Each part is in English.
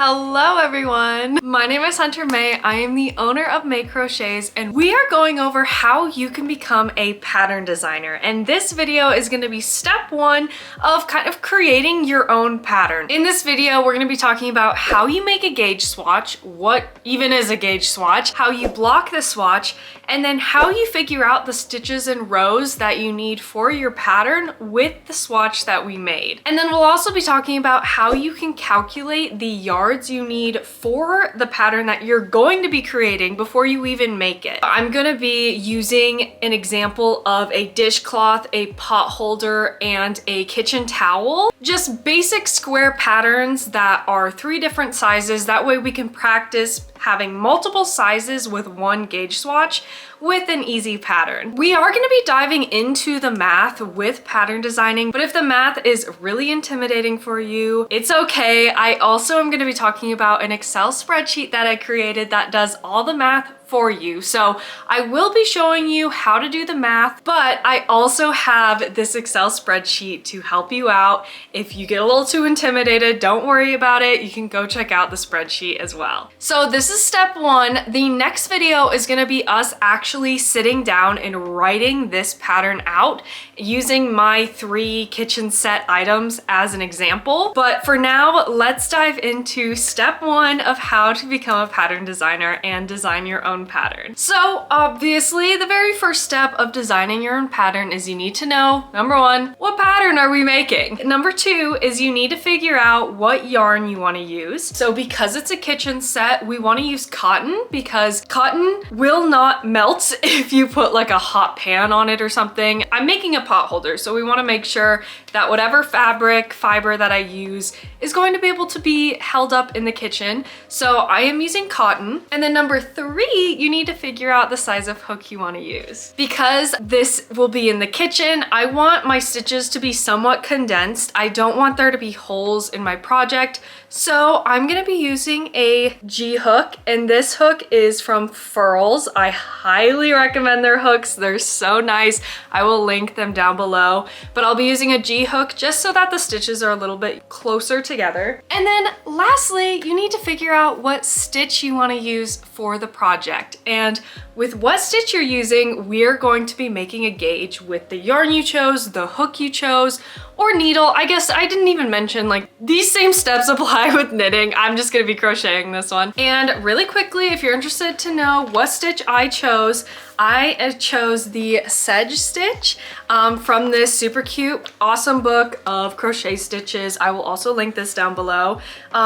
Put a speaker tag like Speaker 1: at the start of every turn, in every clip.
Speaker 1: Hello everyone! My name is Hunter May. I am the owner of May Crochets and we are going over how you can become a pattern designer. And this video is going to be step one of kind of creating your own pattern. In this video, we're going to be talking about how you make a gauge swatch, what even is a gauge swatch, how you block the swatch, and then how you figure out the stitches and rows that you need for your pattern with the swatch that we made. And then we'll also be talking about how you can calculate the yards you need for the pattern that you're going to be creating before you even make it. I'm gonna be using an example of a dishcloth, a pot holder, and a kitchen towel. Just basic square patterns that are 3 different sizes. That way we can practice having multiple sizes with one gauge swatch with an easy pattern. We are going to be diving into the math with pattern designing, but if the math is really intimidating for you, it's okay. I also am going to be talking about an Excel spreadsheet that I created that does all the math for you. So I will be showing you how to do the math, but I also have this Excel spreadsheet to help you out. If you get a little too intimidated, don't worry about it. You can go check out the spreadsheet as well. So this is step one. The next video is gonna be us actually sitting down and writing this pattern out using my 3 kitchen set items as an example. But for now, let's dive into step one of how to become a pattern designer and design your own pattern. So obviously the very first step of designing your own pattern is you need to know, number 1, what pattern are we making? Number 2 is you need to figure out what yarn you want to use. So because it's a kitchen set, we want to use cotton because cotton will not melt if you put like a hot pan on it or something. I'm making a pot holder, so we want to make sure that whatever fiber that I use is going to be able to be held up in the kitchen. So I am using cotton. And then number 3, you need to figure out the size of hook you want to use. Because this will be in the kitchen, I want my stitches to be somewhat condensed. I don't want there to be holes in my project. So I'm gonna be using a G hook, and this hook is from Furls. I highly recommend their hooks. They're so nice. I will link them down below, but I'll be using a G hook just so that the stitches are a little bit closer together. And then lastly, you need to figure out what stitch you wanna use for the project. And with what stitch you're using, we're going to be making a gauge with the yarn you chose, the hook you chose, or needle. I guess I didn't even mention, like, these same steps apply with knitting. I'm just gonna be crocheting this one. And really quickly, if you're interested to know what stitch I chose the Sedge stitch from this super cute, awesome book of crochet stitches. I will also link this down below.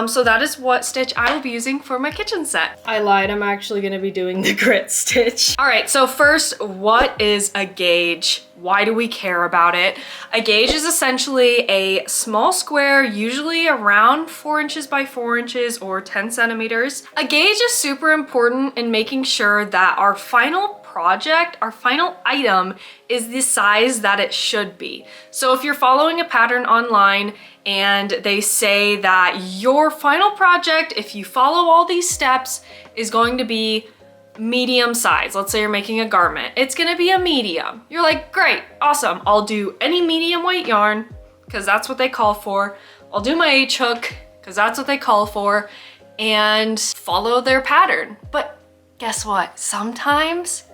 Speaker 1: So that is what stitch I will be using for my kitchen set. I lied, I'm actually gonna be doing the grit stitch. All right, so first, what is a gauge? Why do we care about it? A gauge is essentially a small square, usually around 4 inches by 4 inches or 10 centimeters. A gauge is super important in making sure that our final project, our final item, is the size that it should be. So if you're following a pattern online and they say that your final project, if you follow all these steps, is going to be medium size. Let's say you're making a garment. It's gonna be a medium. You're like, great, awesome. I'll do any medium weight yarn because that's what they call for. I'll do my H hook because that's what they call for, and follow their pattern. But guess what? Sometimes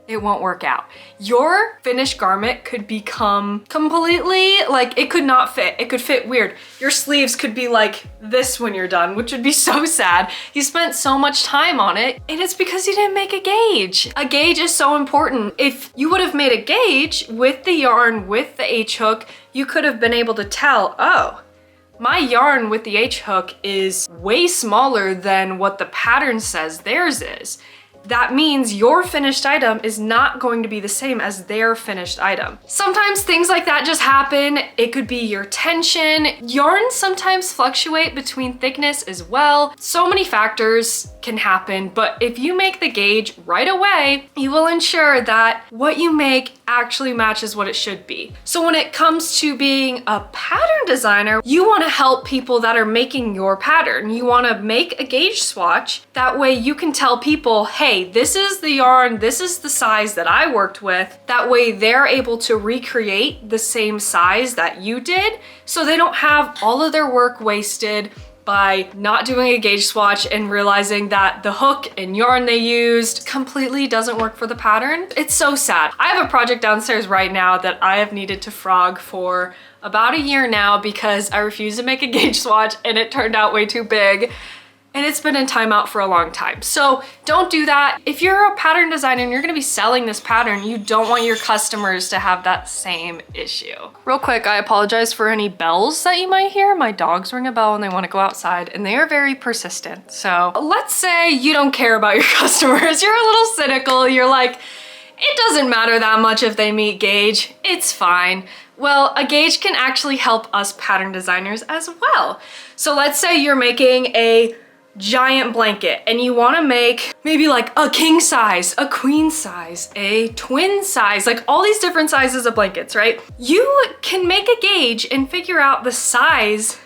Speaker 1: it won't work out. Your finished garment could become completely, like, it could not fit. It could fit weird. Your sleeves could be like this when you're done, which would be so sad. You spent so much time on it, and it's because you didn't make a gauge. A gauge is so important. If you would have made a gauge with the yarn, with the H hook, you could have been able to tell, oh, my yarn with the H hook is way smaller than what the pattern says theirs is. That means your finished item is not going to be the same as their finished item. Sometimes things like that just happen. It could be your tension. Yarns sometimes fluctuate between thickness as well. So many factors can happen, but if you make the gauge right away, you will ensure that what you make actually matches what it should be. So when it comes to being a pattern designer, you want to help people that are making your pattern. You want to make a gauge swatch. That way you can tell people, hey, this is the yarn, this is the size that I worked with. That way they're able to recreate the same size that you did, so they don't have all of their work wasted by not doing a gauge swatch and realizing that the hook and yarn they used completely doesn't work for the pattern. It's so sad. I have a project downstairs right now that I have needed to frog for about a year now because I refused to make a gauge swatch and it turned out way too big. And it's been in timeout for a long time. So don't do that. If you're a pattern designer and you're gonna be selling this pattern, you don't want your customers to have that same issue. Real quick, I apologize for any bells that you might hear. My dogs ring a bell and they wanna go outside and they are very persistent. So let's say you don't care about your customers. You're a little cynical. You're like, it doesn't matter that much if they meet gauge, it's fine. Well, a gauge can actually help us pattern designers as well. So let's say you're making a giant blanket and you want to make maybe like a king size, a queen size, a twin size, like all these different sizes of blankets, right? You can make a gauge and figure out the size.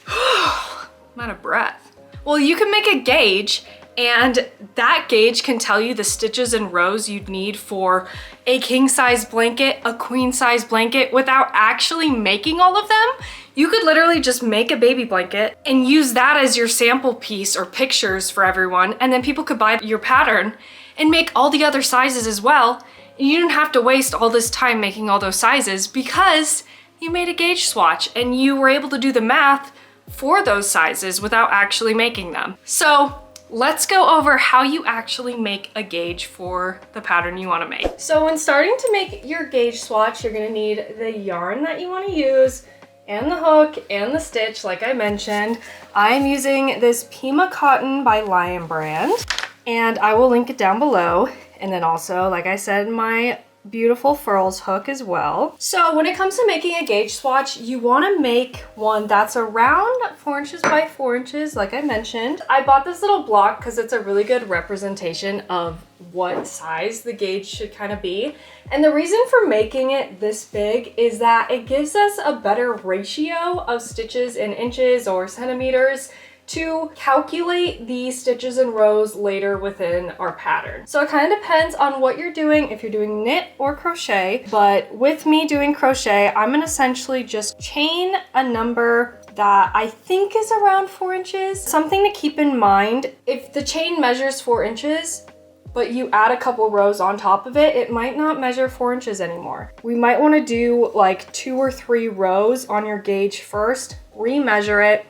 Speaker 1: I'm out of breath. Well, you can make a gauge and that gauge can tell you the stitches and rows you'd need for a king size blanket, a queen size blanket without actually making all of them. You could literally just make a baby blanket and use that as your sample piece or pictures for everyone. And then people could buy your pattern and make all the other sizes as well. And you don't have to waste all this time making all those sizes because you made a gauge swatch and you were able to do the math for those sizes without actually making them. So let's go over how you actually make a gauge for the pattern you want to make. So when starting to make your gauge swatch, you're going to need the yarn that you want to use and the hook and the stitch, like I mentioned. I'm using this Pima Cotton by Lion Brand, and I will link it down below. And then also, like I said, my beautiful Furls hook as well. So when it comes to making a gauge swatch, you want to make one that's around 4 inches by 4 inches, like I mentioned. I bought this little block because it's a really good representation of what size the gauge should kind of be. And the reason for making it this big is that it gives us a better ratio of stitches in inches or centimeters to calculate the stitches and rows later within our pattern. So it kind of depends on what you're doing, if you're doing knit or crochet, but with me doing crochet, I'm gonna essentially just chain a number that I think is around 4 inches. Something to keep in mind, if the chain measures 4 inches, but you add a couple rows on top of it, it might not measure 4 inches anymore. We might wanna do like 2 or 3 rows on your gauge first, remeasure it,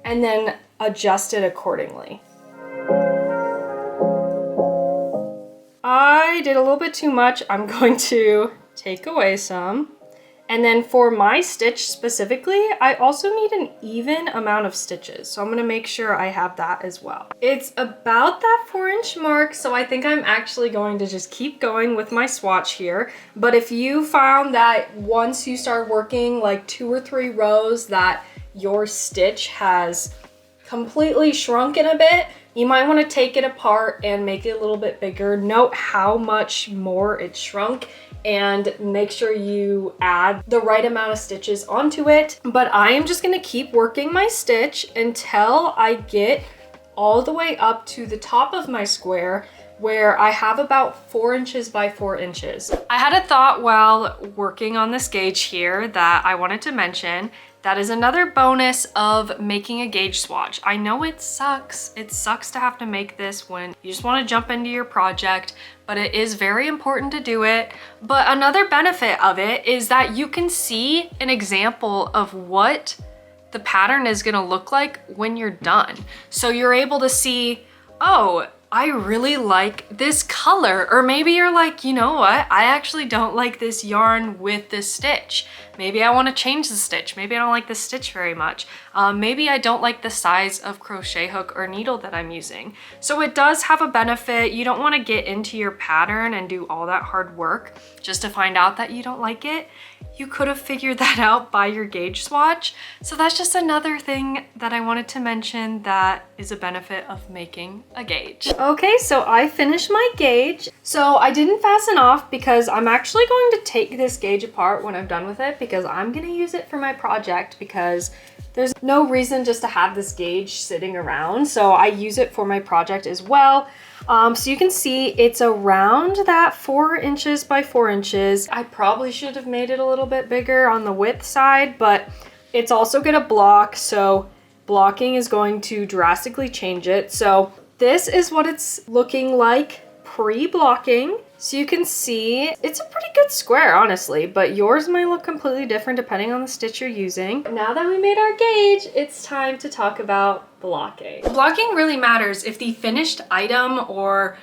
Speaker 1: and then adjust it accordingly. I did a little bit too much. I'm going to take away some. And then for my stitch specifically, I also need an even amount of stitches. So I'm gonna make sure I have that as well. It's about that 4-inch mark, so I think I'm actually going to just keep going with my swatch here. But if you found that once you start working like 2 or 3 rows that your stitch has completely shrunken a bit, you might want to take it apart and make it a little bit bigger. Note how much more it shrunk and make sure you add the right amount of stitches onto it. But I am just going to keep working my stitch until I get all the way up to the top of my square where I have about 4 inches by 4 inches. I had a thought while working on this gauge here that I wanted to mention. That is another bonus of making a gauge swatch. I know it sucks. It sucks to have to make this when you just want to jump into your project, but it is very important to do it. But another benefit of it is that you can see an example of what the pattern is gonna look like when you're done. So you're able to see, oh, I really like this color. Or maybe you're like, you know what? I actually don't like this yarn with this stitch. Maybe I want to change the stitch. Maybe I don't like this stitch very much. Maybe I don't like the size of crochet hook or needle that I'm using. So it does have a benefit. You don't want to get into your pattern and do all that hard work just to find out that you don't like it. You could have figured that out by your gauge swatch. So that's just another thing that I wanted to mention that is a benefit of making a gauge. Okay, so I finished my gauge. So I didn't fasten off because I'm actually going to take this gauge apart when I'm done with it because I'm gonna use it for my project because there's no reason just to have this gauge sitting around. So I use it for my project as well. So you can see it's around that 4 inches by 4 inches. I probably should have made it a little bit bigger on the width side, but it's also gonna block. So blocking is going to drastically change it. So this is what it's looking like pre-blocking. So you can see it's a pretty good square, honestly, but yours might look completely different depending on the stitch you're using. Now that we made our gauge, it's time to talk about blocking. Blocking really matters if the finished item or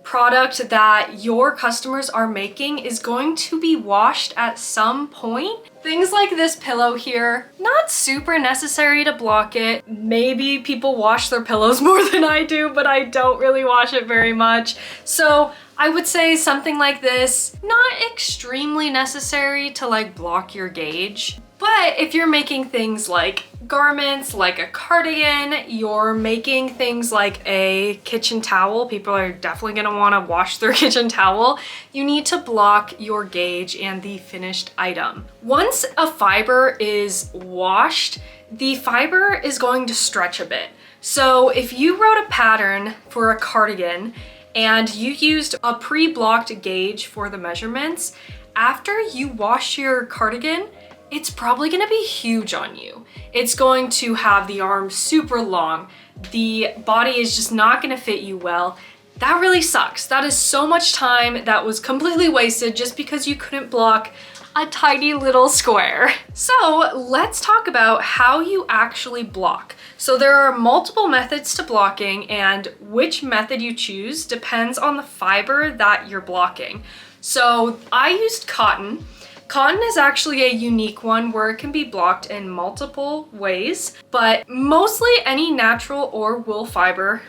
Speaker 1: product that your customers are making is going to be washed at some point. Things like this pillow here, not super necessary to block it. Maybe people wash their pillows more than I do, but I don't really wash it very much. So I would say something like this, not extremely necessary to like block your gauge. But if you're making things like garments, like a cardigan, you're making things like a kitchen towel, people are definitely gonna wanna wash their kitchen towel, you need to block your gauge and the finished item. Once a fiber is washed, the fiber is going to stretch a bit. So if you wrote a pattern for a cardigan and you used a pre-blocked gauge for the measurements, after you wash your cardigan, it's probably gonna be huge on you. It's going to have the arm super long. The body is just not gonna fit you well. That really sucks. That is so much time that was completely wasted just because you couldn't block a tiny little square. So let's talk about how you actually block. So there are multiple methods to blocking, and which method you choose depends on the fiber that you're blocking. So I used cotton. Cotton is actually a unique one where it can be blocked in multiple ways, but mostly any natural or wool fiber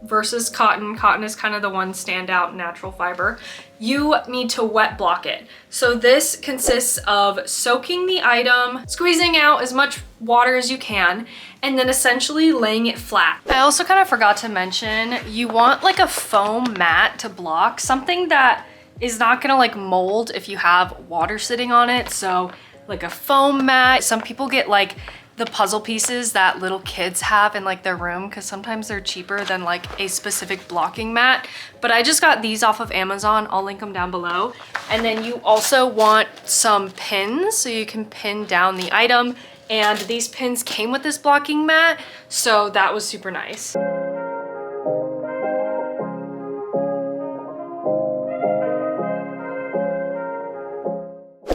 Speaker 1: versus cotton. Cotton is kind of the one standout natural fiber. You need to wet block it. So this consists of soaking the item, squeezing out as much water as you can, and then essentially laying it flat. I also kind of forgot to mention, you want like a foam mat to block, something that is not gonna like mold if you have water sitting on it. So like a foam mat. Some people get like the puzzle pieces that little kids have in like their room because sometimes they're cheaper than like a specific blocking mat. But I just got these off of Amazon. I'll link them down below. And then you also want some pins so you can pin down the item. And these pins came with this blocking mat, so that was super nice.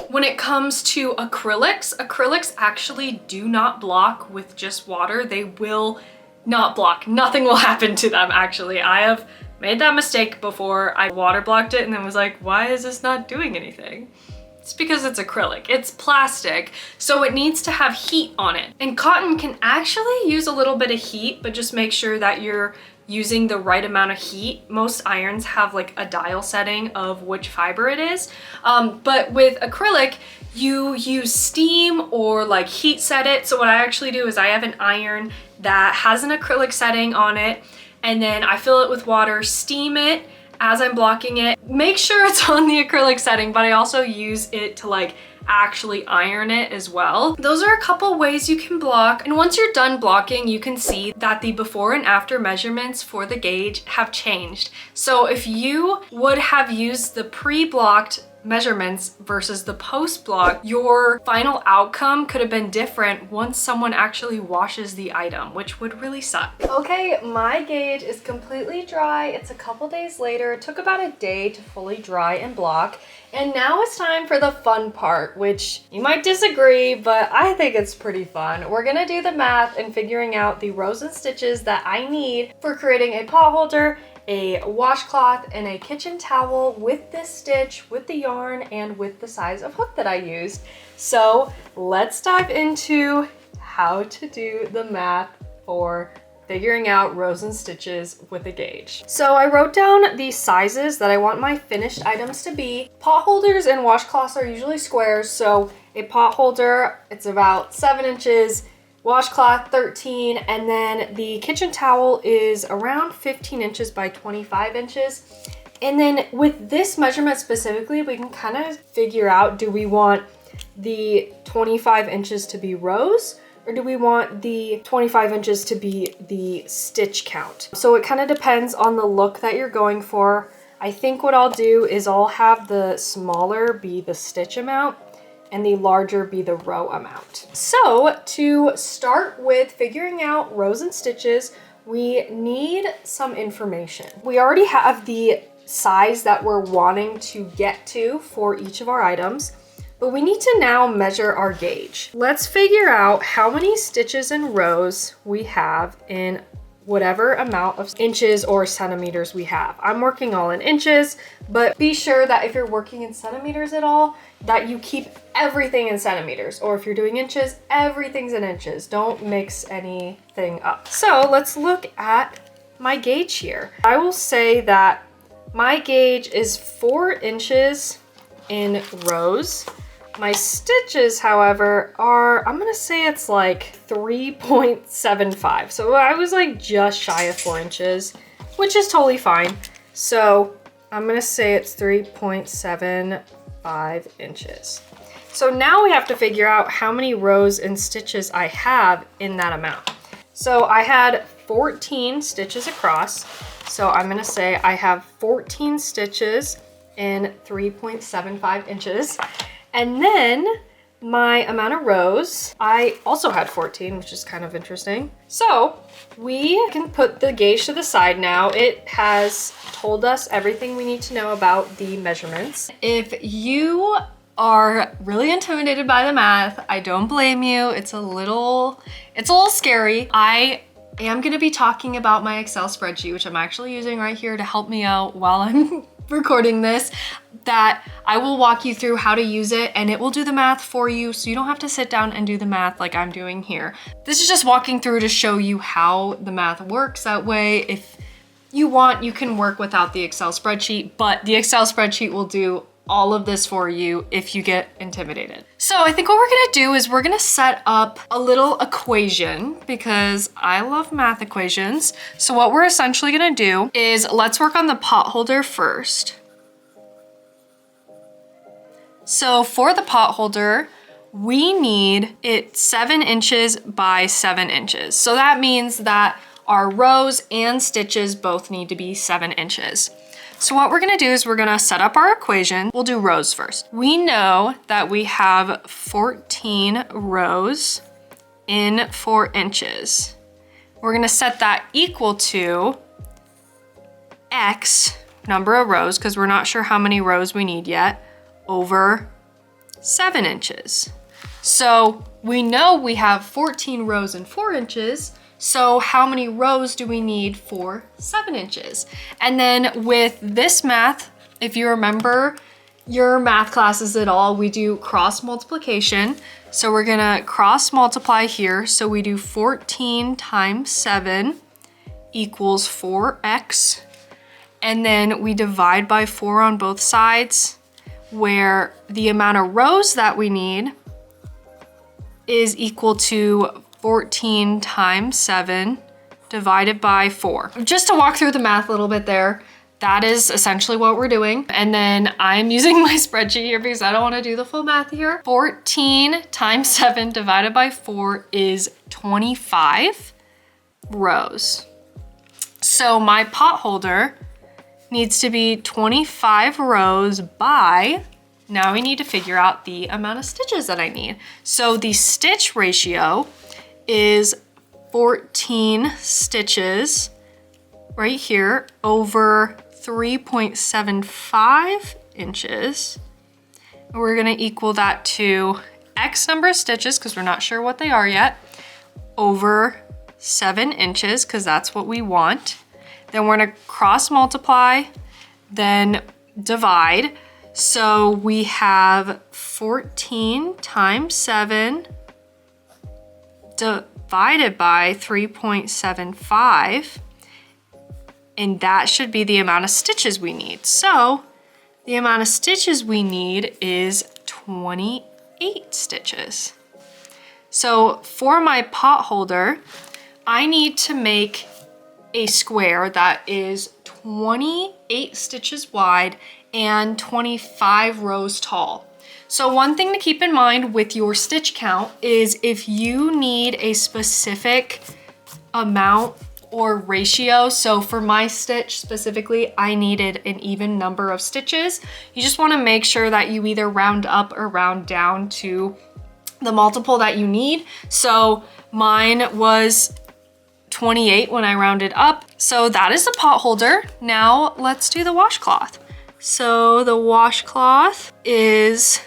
Speaker 1: When it comes to acrylics actually do not block with just water. They will not block. Nothing will happen to them, actually. I have made that mistake before. I water blocked it and then was like, why is this not doing anything? It's because it's acrylic. It's plastic, so it needs to have heat on it. And cotton can actually use a little bit of heat, but just make sure that you're using the right amount of heat. Most irons have like a dial setting of which fiber it is. But with acrylic, you use steam or like heat set it. So what I actually do is I have an iron that has an acrylic setting on it, and then I fill it with water, steam it as I'm blocking it. Make sure it's on the acrylic setting, but I also use it to like actually iron it as well. Those are a couple ways you can block. And once you're done blocking, you can see that the before and after measurements for the gauge have changed. So if you would have used the pre-blocked measurements versus the post-block, your final outcome could have been different once someone actually washes the item, which would really suck. Okay, my gauge is completely dry. It's a couple days later. It took about a day to fully dry and block. And now it's time for the fun part, which you might disagree, but I think it's pretty fun. We're gonna do the math and figuring out the rows and stitches that I need for creating a pot holder, a washcloth, and a kitchen towel with this stitch, with the yarn, and with the size of hook that I used. So let's dive into how to do the math for figuring out rows and stitches with a gauge. So I wrote down the sizes that I want my finished items to be. Pot holders and washcloths are usually squares, so a pot holder, it's about 7 inches, washcloth 13, and then the kitchen towel is around 15 inches by 25 inches. And then with this measurement specifically, we can kind of figure out, do we want the 25 inches to be rows, or do we want the 25 inches to be the stitch count? So it kind of depends on the look that you're going for. I think what I'll do is I'll have the smaller be the stitch amount, and the larger be the row amount. So to start with figuring out rows and stitches, we need some information. We already have the size that we're wanting to get to for each of our items, but we need to now measure our gauge. Let's figure out how many stitches and rows we have in whatever amount of inches or centimeters we have. I'm working all in inches, but be sure that if you're working in centimeters at all, that you keep everything in centimeters, or if you're doing inches, everything's in inches. Don't mix anything up. So let's look at my gauge here. I will say that my gauge is 4 inches in rows. My stitches, however, are, I'm gonna say it's like 3.75. So I was like just shy of 4 inches, which is totally fine. So I'm gonna say it's 3.75 inches. So now we have to figure out how many rows and stitches I have in that amount. So I had 14 stitches across. So I'm gonna say I have 14 stitches in 3.75 inches. And then my amount of rows, I also had 14, which is kind of interesting. So we can put the gauge to the side now. It has told us everything we need to know about the measurements. If you are really intimidated by the math, I don't blame you. It's a little scary. I am gonna be talking about my Excel spreadsheet, which I'm actually using right here to help me out while I'm recording this, that I will walk you through how to use it, and it will do the math for you, so you don't have to sit down and do the math like I'm doing here. This is just walking through to show you how the math works. That way, if you want, you can work without the Excel spreadsheet, but the Excel spreadsheet will do all of this for you if you get intimidated. So I think what we're gonna do is we're gonna set up a little equation, because I love math equations. So what we're essentially gonna do is, let's work on the pot holder first. So for the pot holder, we need it 7 inches by 7 inches. So that means that our rows and stitches both need to be 7 inches. So what we're gonna do is we're gonna set up our equation. We'll do rows first. We know that we have 14 rows in 4 inches. We're gonna set that equal to X number of rows, because we're not sure how many rows we need yet, over 7 inches. So we know we have 14 rows in 4 inches. So how many rows do we need for 7 inches? And then with this math, if you remember your math classes at all, we do cross multiplication. So we're gonna cross multiply here. So we do 14 times 7 equals 4x. And then we divide by 4 on both sides, where the amount of rows that we need is equal to 14 times 7 divided by 4. Just to walk through the math a little bit there, that is essentially what we're doing. And then I'm using my spreadsheet here because I don't want to do the full math here. 14 times 7 divided by 4 is 25 rows. So my pot holder needs to be 25 rows by, now we need to figure out the amount of stitches that I need. So the stitch ratio is 14 stitches right here over 3.75 inches. We're gonna equal that to X number of stitches, because we're not sure what they are yet, over 7 inches, because that's what we want. Then we're gonna cross multiply, then divide. So we have 14 times 7 divided by 3.75, and that should be the amount of stitches we need. So the amount of stitches we need is 28 stitches. So for my pot holder, I need to make a square that is 28 stitches wide and 25 rows tall. So one thing to keep in mind with your stitch count is if you need a specific amount or ratio. So for my stitch specifically, I needed an even number of stitches. You just want to make sure that you either round up or round down to the multiple that you need. So mine was 28 when I rounded up. So that is the pot holder. Now let's do the washcloth. So the washcloth is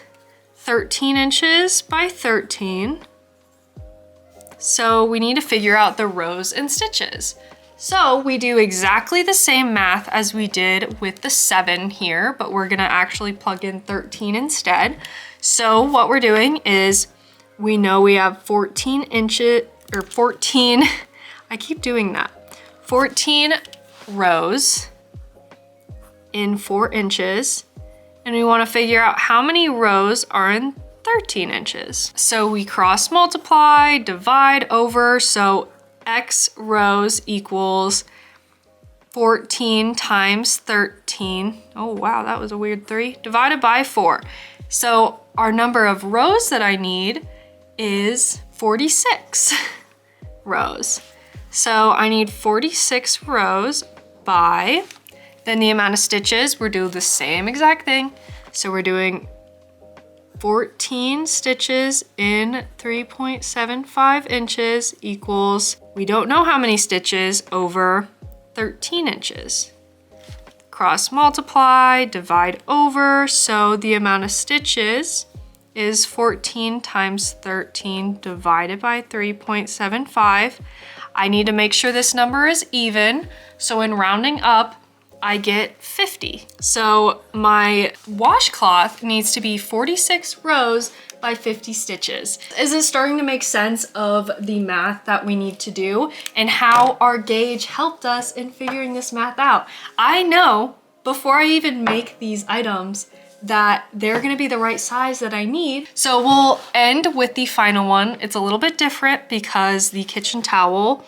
Speaker 1: 13 inches by 13. So we need to figure out the rows and stitches. So we do exactly the same math as we did with the 7 here, but we're gonna actually plug in 13 instead. So what we're doing is, we know we have 14 inches, or 14, I keep doing that, 14 rows in 4 inches, and we wanna figure out how many rows are in 13 inches. So we cross multiply, divide over, so X rows equals 14 times 13. Oh wow, that was a weird 3. Divided by 4. So our number of rows that I need is 46 rows. So I need 46 rows by, then the amount of stitches, we're doing the same exact thing. So we're doing 14 stitches in 3.75 inches equals, we don't know how many stitches over 13 inches. Cross multiply, divide over, so the amount of stitches is 14 times 13 divided by 3.75. I need to make sure this number is even, so in rounding up, I get 50. So my washcloth needs to be 46 rows by 50 stitches. Is it starting to make sense of the math that we need to do and how our gauge helped us in figuring this math out? I know before I even make these items that they're gonna be the right size that I need. So we'll end with the final one. It's a little bit different because the kitchen towel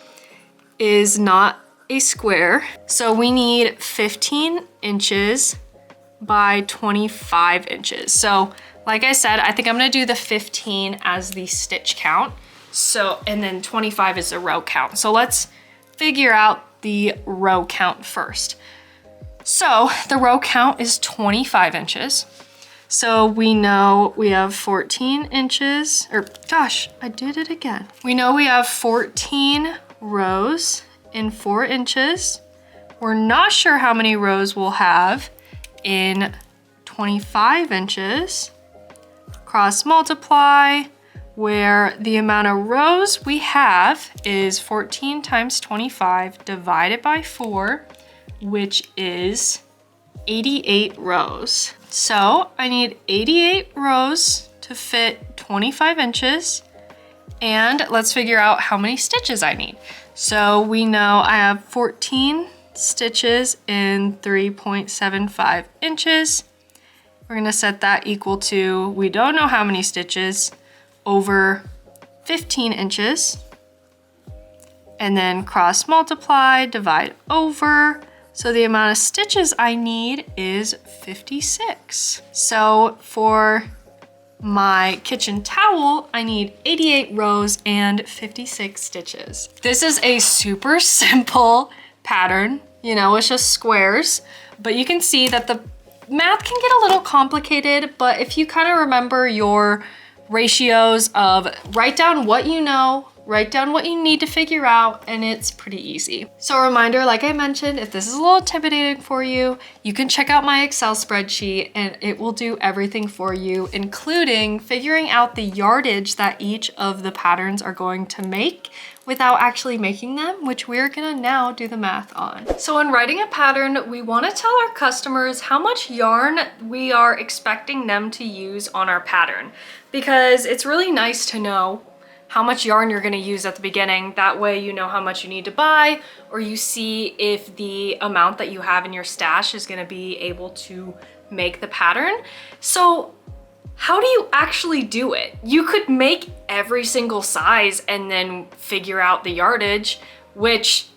Speaker 1: is not a square. So we need 15 inches by 25 inches. So like I said, I think I'm gonna do the 15 as the stitch count. So, and then 25 is the row count. So let's figure out the row count first. So the row count is 25 inches. So we know we have 14 inches, or gosh, I did it again. We know we have 14 rows in 4 inches. We're not sure how many rows we'll have in 25 inches. Cross multiply, where the amount of rows we have is 14 times 25 divided by 4, which is 88 rows. So I need 88 rows to fit 25 inches. And let's figure out how many stitches I need. So we know I have 14 stitches in 3.75 inches. We're gonna set that equal to, we don't know how many stitches, over 15 inches. And then cross multiply, divide over. So the amount of stitches I need is 56. So for my kitchen towel, I need 88 rows and 56 stitches. This is a super simple pattern. You know, it's just squares, but you can see that the math can get a little complicated, but if you kind of remember your ratios of write down what you know, write down what you need to figure out, and it's pretty easy. So a reminder, like I mentioned, if this is a little intimidating for you, you can check out my Excel spreadsheet and it will do everything for you, including figuring out the yardage that each of the patterns are going to make without actually making them, which we're gonna now do the math on. So when writing a pattern, we wanna tell our customers how much yarn we are expecting them to use on our pattern, because it's really nice to know how much yarn you're gonna use at the beginning. That way you know how much you need to buy, or you see if the amount that you have in your stash is gonna be able to make the pattern. So how do you actually do it? You could make every single size and then figure out the yardage, which,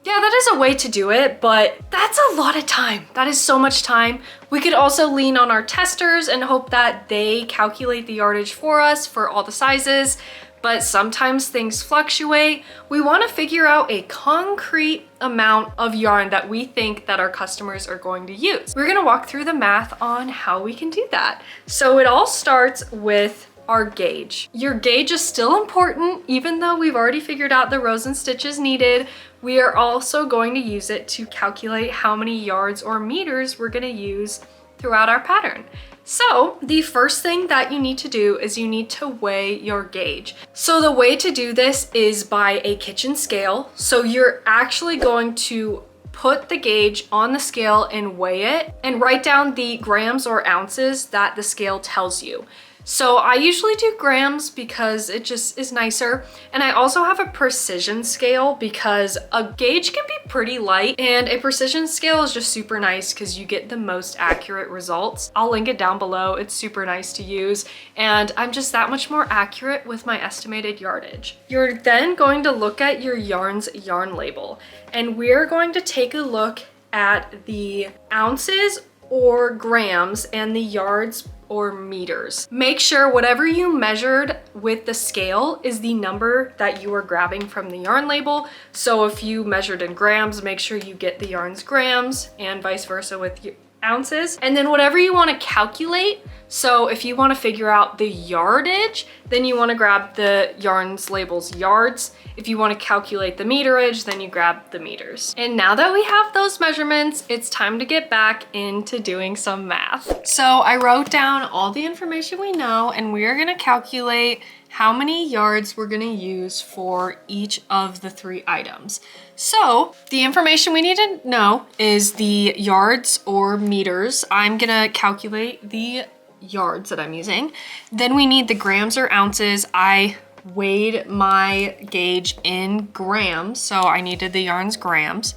Speaker 1: yeah, that is a way to do it, but that's a lot of time. That is so much time. We could also lean on our testers and hope that they calculate the yardage for us for all the sizes. but sometimes things fluctuate. We want to figure out a concrete amount of yarn that we think that our customers are going to use. We're going to walk through the math on how we can do that. So it all starts with our gauge. Your gauge is still important, even though we've already figured out the rows and stitches needed. We are also going to use it to calculate how many yards or meters we're going to use throughout our pattern. So the first thing that you need to do is you need to weigh your gauge. So the way to do this is by a kitchen scale. So you're actually going to put the gauge on the scale and weigh it and write down the grams or ounces that the scale tells you. So I usually do grams because it just is nicer. And I also have a precision scale because a gauge can be pretty light and a precision scale is just super nice because you get the most accurate results. I'll link it down below. It's super nice to use and I'm just that much more accurate with my estimated yardage. You're then going to look at your yarn's yarn label and we're going to take a look at the ounces or grams and the yards or meters. Make sure whatever you measured with the scale is the number that you are grabbing from the yarn label. So if you measured in grams, make sure you get the yarn's grams and vice versa with ounces. And then whatever you want to calculate. So if you want to figure out the yardage, then you want to grab the yarn's label's yards. If you want to calculate the meterage, then you grab the meters. And now that we have those measurements, it's time to get back into doing some math. So I wrote down all the information we know and we are going to calculate how many yards we're going to use for each of the 3 items. So the information we need to know is the yards or meters. I'm going to calculate the yards that I'm using. Then we need the grams or ounces. I weighed my gauge in grams, so I needed the yarn's grams.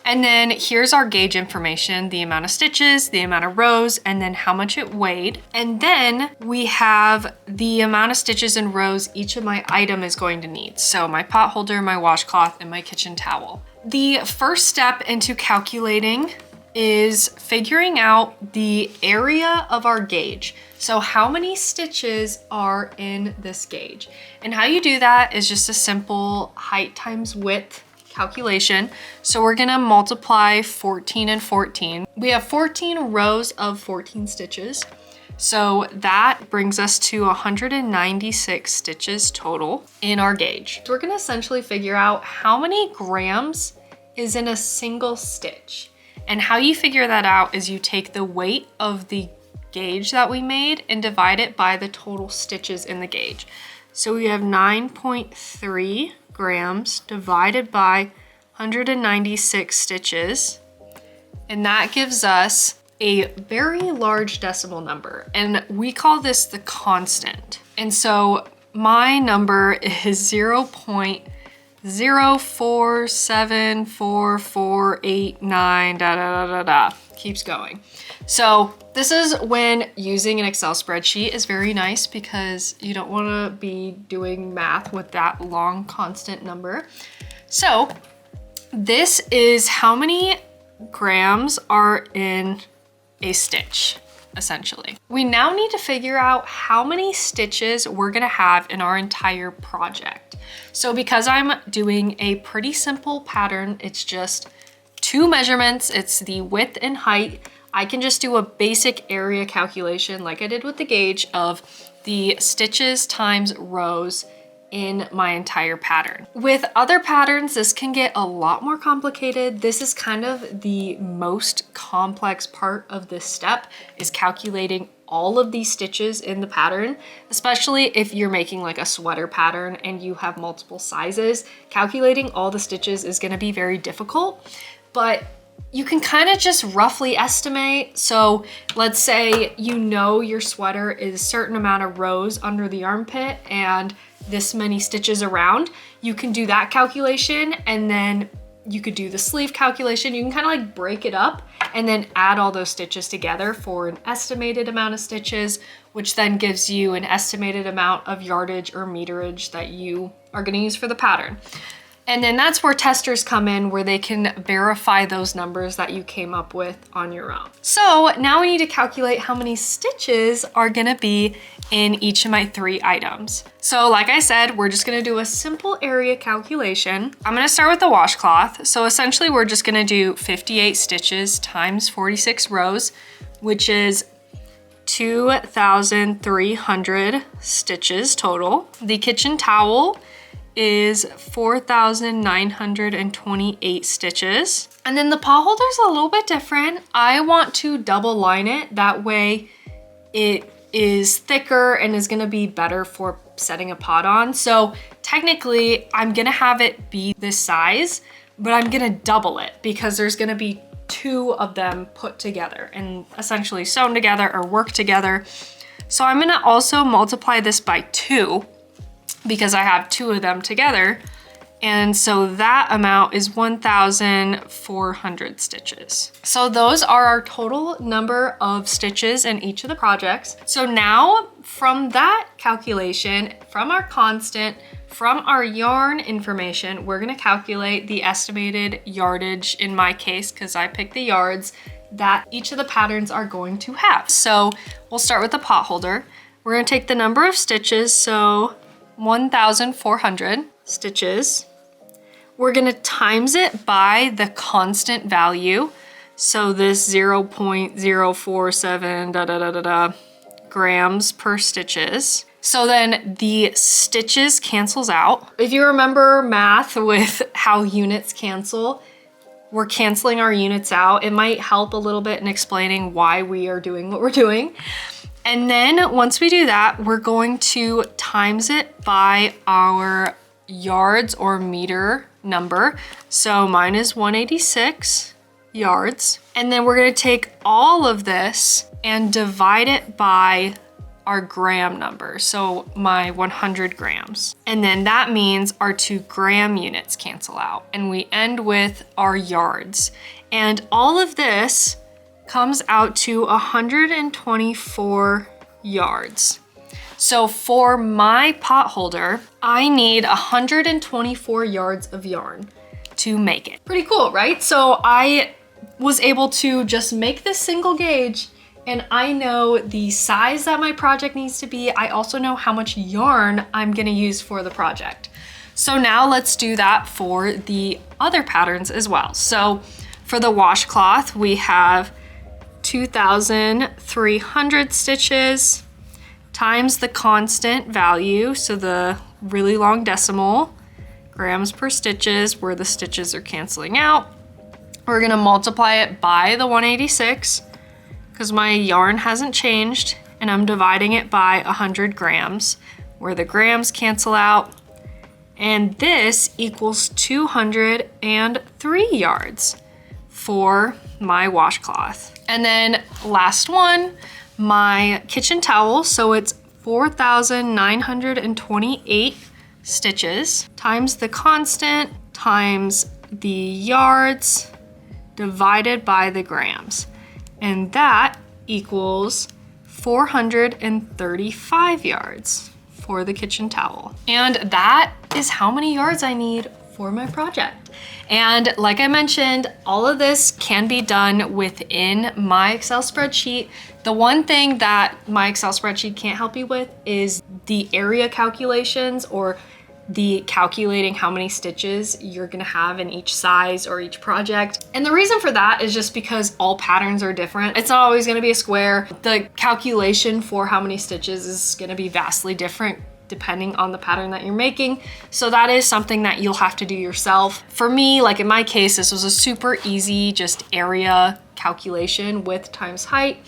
Speaker 1: And then here's our gauge information, the amount of stitches, the amount of rows, and then how much it weighed. And then we have the amount of stitches and rows each of my item is going to need. So my pot holder, my washcloth, and my kitchen towel. The first step into calculating is figuring out the area of our gauge. So how many stitches are in this gauge? And how you do that is just a simple height times width calculation. So we're gonna multiply 14 and 14. We have 14 rows of 14 stitches. So that brings us to 196 stitches total in our gauge. So we're gonna essentially figure out how many grams is in a single stitch. And how you figure that out is you take the weight of the gauge that we made and divide it by the total stitches in the gauge. So we have 9.3 grams divided by 196 stitches. And that gives us a very large decimal number. And we call this the constant. And so my number is 0.04744489 keeps going. So this is when using an Excel spreadsheet is very nice because you don't want to be doing math with that long constant number. So this is how many grams are in a stitch, essentially. We now need to figure out how many stitches we're gonna have in our entire project. So because I'm doing a pretty simple pattern, it's just 2 measurements, it's the width and height. I can just do a basic area calculation like I did with the gauge of the stitches times rows in my entire pattern. With other patterns, this can get a lot more complicated. This is kind of the most complex part of this step, is calculating all of these stitches in the pattern, especially if you're making like a sweater pattern and you have multiple sizes. Calculating all the stitches is going to be very difficult, but you can kind of just roughly estimate. So let's say you know your sweater is a certain amount of rows under the armpit and this many stitches around. You can do that calculation and then you could do the sleeve calculation. You can kind of like break it up and then add all those stitches together for an estimated amount of stitches, which then gives you an estimated amount of yardage or meterage that you are going to use for the pattern. And then that's where testers come in, where they can verify those numbers that you came up with on your own. So now we need to calculate how many stitches are gonna be in each of my 3 items. So like I said, we're just gonna do a simple area calculation. I'm gonna start with the washcloth. So essentially we're just gonna do 58 stitches times 46 rows, which is 2,300 stitches total. The kitchen towel is 4,928 stitches. And then the pot holder's a little bit different. I want to double line it. That way it is thicker and is gonna be better for setting a pot on. So technically I'm gonna have it be this size, but I'm gonna double it because there's gonna be 2 of them put together and essentially sewn together or work together. So I'm gonna also multiply this by 2 because I have 2 of them together. And so that amount is 1,400 stitches. So those are our total number of stitches in each of the projects. So now from that calculation, from our constant, from our yarn information, we're gonna calculate the estimated yardage, in my case, because I picked the yards, that each of the patterns are going to have. So we'll start with the pot holder. We're gonna take the number of stitches, so 1,400 stitches. We're gonna times it by the constant value. So this 0.047 grams per stitches. So then the stitches cancels out. If you remember math with how units cancel, we're canceling our units out. It might help a little bit in explaining why we are doing what we're doing. And then once we do that, we're going to times it by our yards or meter number. So mine is 186 yards. And then we're gonna take all of this and divide it by our gram number. So my 100 grams. And then that means our 2 gram units cancel out. And we end with our yards. And all of this comes out to 124 yards. So for my pot holder, I need 124 yards of yarn to make it. Pretty cool, right? So I was able to just make this single gauge, and I know the size that my project needs to be. I also know how much yarn I'm gonna use for the project. So now let's do that for the other patterns as well. So for the washcloth, we have 2,300 stitches times the constant value, so the really long decimal, grams per stitches, where the stitches are canceling out. We're gonna multiply it by the 186, because my yarn hasn't changed, and I'm dividing it by 100 grams, where the grams cancel out. And this equals 203 yards for my washcloth. And then last one, my kitchen towel. So it's 4,928 stitches times the constant times the yards divided by the grams. And that equals 435 yards for the kitchen towel. And that is how many yards I need for my project. And like I mentioned, all of this can be done within my Excel spreadsheet. The one thing that my Excel spreadsheet can't help you with is the area calculations, or the calculating how many stitches you're gonna have in each size or each project. And the reason for that is just because all patterns are different. It's not always gonna be a square. The calculation for how many stitches is gonna be vastly different depending on the pattern that you're making. So that is something that you'll have to do yourself. For me, like in my case, this was a super easy just area calculation, width times height.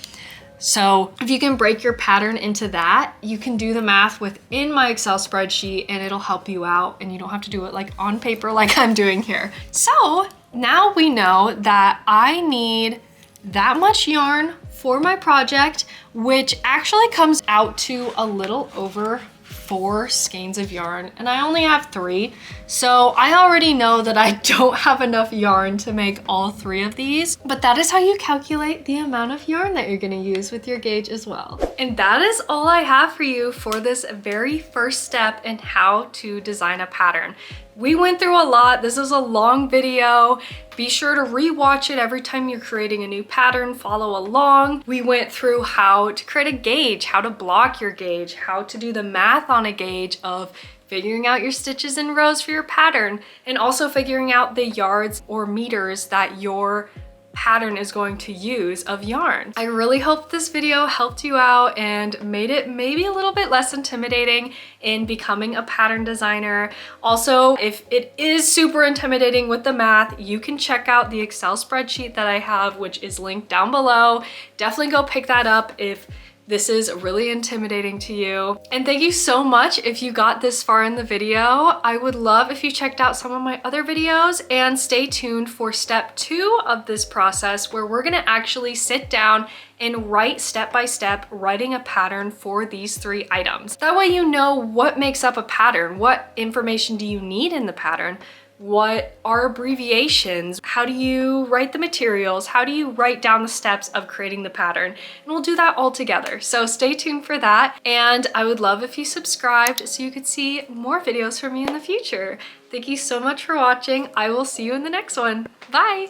Speaker 1: So if you can break your pattern into that, you can do the math within my Excel spreadsheet and it'll help you out, and you don't have to do it like on paper like I'm doing here. So now we know that I need that much yarn for my project, which actually comes out to a little over 4 skeins of yarn, and I only have 3. So I already know that I don't have enough yarn to make all 3 of these, but that is how you calculate the amount of yarn that you're gonna use with your gauge as well. And that is all I have for you for this very first step in how to design a pattern. We went through a lot. This is a long video. Be sure to rewatch it every time you're creating a new pattern, follow along. We went through how to create a gauge, how to block your gauge, how to do the math on a gauge of figuring out your stitches and rows for your pattern, and also figuring out the yards or meters that your pattern is going to use of yarn. I really hope this video helped you out and made it maybe a little bit less intimidating in becoming a pattern designer. Also, if it is super intimidating with the math, you can check out the Excel spreadsheet that I have, which is linked down below. Definitely go pick that up if this is really intimidating to you. And thank you so much if you got this far in the video. I would love if you checked out some of my other videos, and stay tuned for step 2 of this process, where we're gonna actually sit down and write step by step, writing a pattern for these 3 items. That way you know what makes up a pattern, what information do you need in the pattern, what are abbreviations, how do you write the materials, how do you write down the steps of creating the pattern, and we'll do that all together. So stay tuned for that, and I would love if you subscribed so you could see more videos from me in the future. Thank you so much for watching. I will see you in the next one. Bye!